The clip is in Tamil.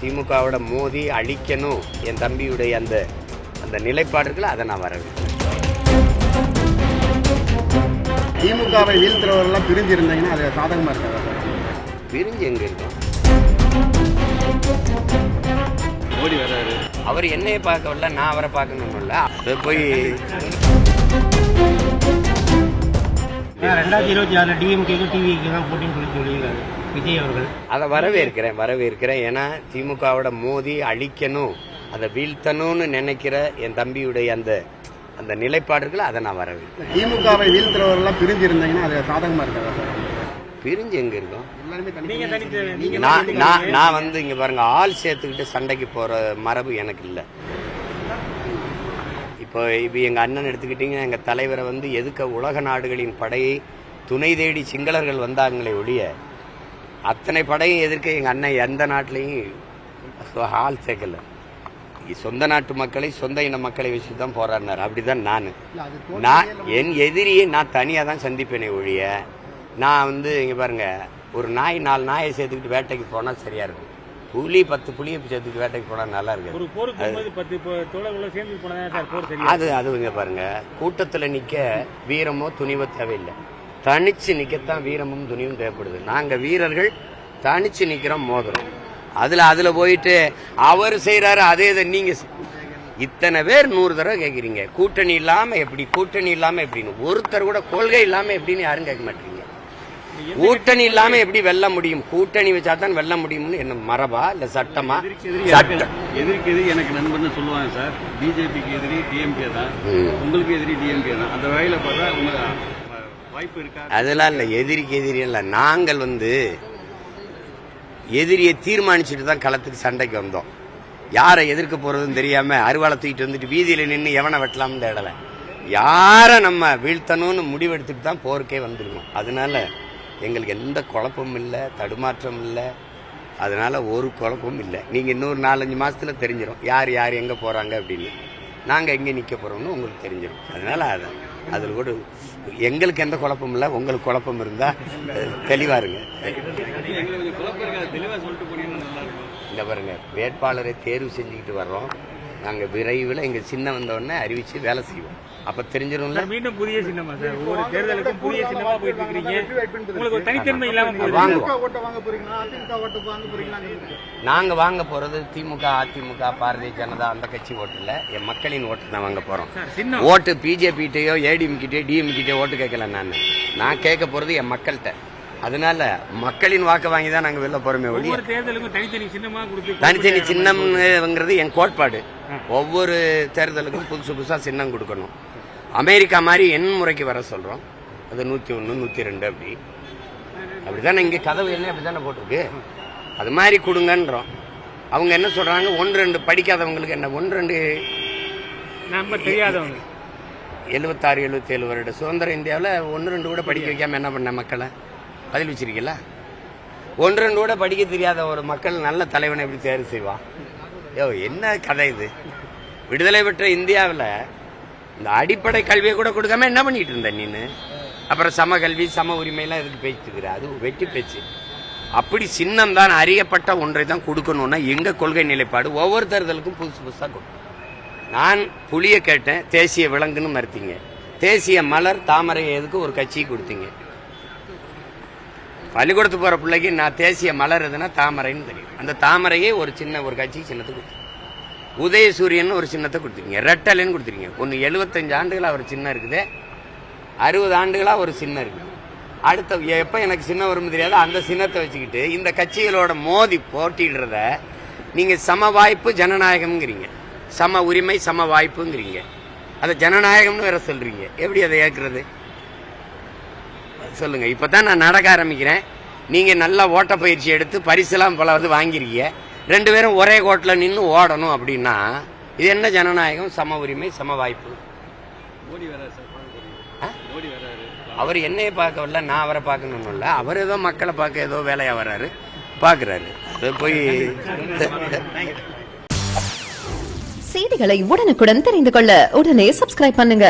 திமுகவோட மோதி அழிக்கணும் என் தம்பியுடைய அந்த அந்த நிலைப்பாடுகளை அதை நான் வரவேற்கிறேன். திமுகவை வீழ்த்துறவர்கள்லாம் பிரிஞ்சு இருந்தீங்கன்னா அது சாதகமாக இருக்காது. பிரிஞ்சு எங்கே இருக்கும்? மோடி வர்றாரு, அவர் என்னையை பார்க்க வரல, நான் அவரை பார்க்கணும்ல. அது போய் 2026 டிஎம்கேக்கும் டிவிக்கு தான் போட்டின்னு சொல்லியிருக்காரு விஜய் அவர்கள். அதை வரவேற்கிறேன். ஏன்னா திமுகவோட மோதி அழிக்கணும், அதை வீழ்த்தணும்னு நினைக்கிற என் தம்பியுடைய அந்த அந்த நிலைப்பாடுகளை அதை நான் வரவேற்கிறேன். திமுகவை வீழ்த்துறவர்கள்லாம் பிரிஞ்சு இருந்தீங்கன்னா அது சாதகமாக இருக்காது. பிரிஞ்சு எங்கே இருக்கும்? எல்லாருமே நான் வந்து இங்கே பாருங்க, ஆள் சேர்த்துக்கிட்டு சண்டைக்கு போகிற மரபு எனக்கு இல்லை. இப்போ எங்கள் அண்ணன் எடுத்துக்கிட்டிங்கன்னா எங்கள் தலைவரை வந்து எதுக்க உலக நாடுகளின் படையை துணை தேடி சிங்களர்கள் வந்தாங்களே ஒழிய அத்தனை படையும் எதிர்க்க எங்கள் அண்ணன் எந்த நாட்டிலையும் ஆள் சேர்க்கல. சொந்த நாட்டு மக்களை, சொந்த இன மக்களை வச்சு தான் போராடினார். அப்படிதான் நான் என் எதிரியை நான் தனியாக தான் சந்திப்பேனே ஒழிய, நான் வந்து இங்கே பாருங்க, ஒரு நாய் 4 நாயை சேர்த்துக்கிட்டு வேட்டைக்கு போனால் சரியா இருக்கும். புலி 10 புலியை சேர்த்துக்கிட்டு வேட்டைக்கு போனால் நல்லா இருக்கு. அது இங்க பாருங்க, கூட்டத்தில் நிற்க வீரமோ துணிவோ தேவையில்லை, தனிச்சு நிற்கத்தான் வீரமும் துணிவும் தேவைப்படுது. நாங்கள் வீரர்கள் தனிச்சு நிற்கிறோம், மோதுறோம். அதுல போயிட்டு அவர் செய்யறாரு அதே இதை நீங்க இத்தனை பேர் 100 தடவை கேட்குறீங்க. கூட்டணி இல்லாம எப்படின்னு ஒருத்தர் கூட கொள்கை இல்லாம எப்படின்னு யாரும் கேட்க மாட்டீங்க. கூட்டணி இல்லாம எப்படி வெல்ல முடியும்? கூட்டணி வச்சா தான் வெல்ல முடியும்னு என்ன மரபா இல்ல சட்டமா? எதிர்க்கு எதிரி எனக்கு நண்பர்னு சொல்லுவாங்க சார். பிஜேபிக்கு எதிரி டிஎம்கே தான், உங்களுக்கு எதிரி டிஎம்கே தான். அந்த வகையில பார்த்தா உங்க வாய்ப்பு இருக்கா? அதெல்லாம் இல்ல, எதிரிக்கு எதிரி இல்ல. நாங்கள் வந்து எதிரியை தீர்மானிச்சுட்டு தான் களத்துக்கு சண்டைக்கு வந்தோம். யாரை எதிர்க்க போறதுன்னு தெரியாம அருவாளை தூக்கிட்டு வந்துட்டு வீதியில நின்று எவனை வெட்டலாம்னு தேடல, யாரை நம்ம வீழ்த்தணும்னு முடிவெடுத்துட்டு தான் போருக்கே வந்துருக்கோம். அதனால எங்களுக்கு எந்த குழப்பமும் இல்லை, தடுமாற்றம் இல்லை. அதனால ஒரு குழப்பமும் இல்லை. நீங்க இன்னொரு 4-5 மாசத்துல தெரிஞ்சிடும் யார் எங்க போறாங்க அப்படின்னு, நாங்க எங்க நிக்க போறோம்னு உங்களுக்கு தெரிஞ்சிடும். அதனால அதில் கூட எங்களுக்கு எந்த குழப்பமும் இல்லை. உங்களுக்கு குழப்பம் இருந்தா தெளிவா இருங்க. இந்த பாருங்க, வேட்பாளரை தேர்வு செஞ்சுக்கிட்டு வர்றோம். நாங்கள் விரைவில் எங்கள் சின்னம் வந்தோடனே அறிவிச்சு வேலை செய்வோம். அப்ப தெரிஞ்சிடும்ல. மீண்டும் புதிய சின்னமா சார்? ஒவ்வொரு தேர்தலுக்கும் புதிய சின்னமா போயிட்டு இருக்கீங்க. உங்களுக்கு ஒரு தனித்தன்மை இல்லாம நாங்க வாங்க போறது திமுக, அதிமுக, பாரதிய ஜனதா அந்த கட்சி ஓட்டு இல்ல, என் மக்களின் ஓட்டு தான் வாங்க போறோம். ஓட்டு பிஜேபி கிட்டயோ ஏடிஎம் கிட்டயோ டிஎம் கிட்டயோ ஓட்டு கேட்கல. நான் கேட்க போறது என் மக்கள்கிட்ட. அதனால மக்களின் வாக்கு வாங்கி தான் நாங்க வெளில போறோமே ஒழிய தனித்தனி சின்னம்ங்கிறது என் கோட்பாடு. ஒவ்வொரு தேர்தலுக்கும் புதுசா சின்னம் கொடுக்கணும். அமெரிக்கா மாதிரி எண் முறைக்கு வர சொல்றோம். அது 101, 102 அப்படிதானே இங்க கதவு என்ன அப்படித்தானே போட்டிருக்கு. அது மாதிரி கொடுங்கன்றோம். அவங்க என்ன சொல்றாங்க, 1-2 படிக்காதவங்களுக்கு என்ன 1-2 தெரியாதவங்க 76, 77 வருட சுதந்திர இந்தியாவில் 1-2 கூட படிக்க வைக்காம என்ன பண்ண மக்களை பதில் வச்சிருக்கீங்களா? 1-2 கூட படிக்க தெரியாத ஒரு மக்கள் நல்ல தலைவனை எப்படி தேர்வு செய்வான்? என்ன கதை இது? விடுதலை பெற்ற இந்தியாவில் இந்த அடிப்படை கல்வியை கூட கொடுக்காம என்ன பண்ணிட்டு இருந்த நீனு? அப்புறம் சம கல்வி, சம உரிமையெல்லாம் எதுக்கு பேச்சுக்கிற? அது வெட்டி பேச்சு. அப்படி சின்னம் தான் அறியப்பட்ட ஒன்றை தான் கொடுக்கணும்னா எங்க கொள்கை நிலைப்பாடு ஒவ்வொரு தேர்தலுக்கும் புதுசா கொடுக்கும். நான் புலியை கேட்டேன், தேசிய விலங்குன்னு மறுத்தீங்க. தேசிய மலர் தாமரை எதுக்கு ஒரு கட்சியை கொடுத்தீங்க? பள்ளிக்கூடத்து போற பிள்ளைக்கு நான் தேசிய மலர் எதுனா தாமரைன்னு தெரியும். அந்த தாமரையே ஒரு கட்சி சின்னத்தை கொடுத்தீங்க. உதயசூரியன் ஒரு சின்னத்தை கொடுத்துருக்கீங்க. ரெட்டலைன்னு கொடுத்துருக்கீங்க. ஒன்று 75 ஆண்டுகளா ஒரு சின்னம் இருக்குது, 60 ஆண்டுகளா ஒரு சின்னம் இருக்குது. அடுத்த எப்ப எனக்கு சின்னம் வரும் தெரியாது, அந்த சின்னத்தை வச்சுக்கிட்டு இந்த கட்சிகளோட மோதி போட்டிடுறத நீங்க சம வாய்ப்பு ஜனநாயகம்ங்கிறீங்க, சம உரிமை சம வாய்ப்புங்கிறீங்க. அதை ஜனநாயகம்னு வேற சொல்றீங்க. எப்படி அதை ஏற்கிறது சொல்லுங்க? இப்பதான் நான் நடக்க ஆரம்பிக்கிறேன். நீங்க நல்லா ஓட்ட பயிற்சி எடுத்து பரிசுலாம் பல வாங்கிருக்கீங்க. 2 பேரும் ஒரே கோட்டில் நின்று ஓடணும் அப்படின்னா இது என்ன ஜனநாயகம், சம உரிமை சம வாய்ப்பு? அவர் என்னைய பார்க்க வரல, நான் அவரை பார்க்கணும் இல்ல. அவர் ஏதோ மக்களை பார்க்க ஏதோ வேலையா வர்றாரு, பாக்குறாரு. போய் செய்திகளை உடனுக்குடன் தெரிந்து கொள்ள உடனே சப்ஸ்கிரைப் பண்ணுங்க.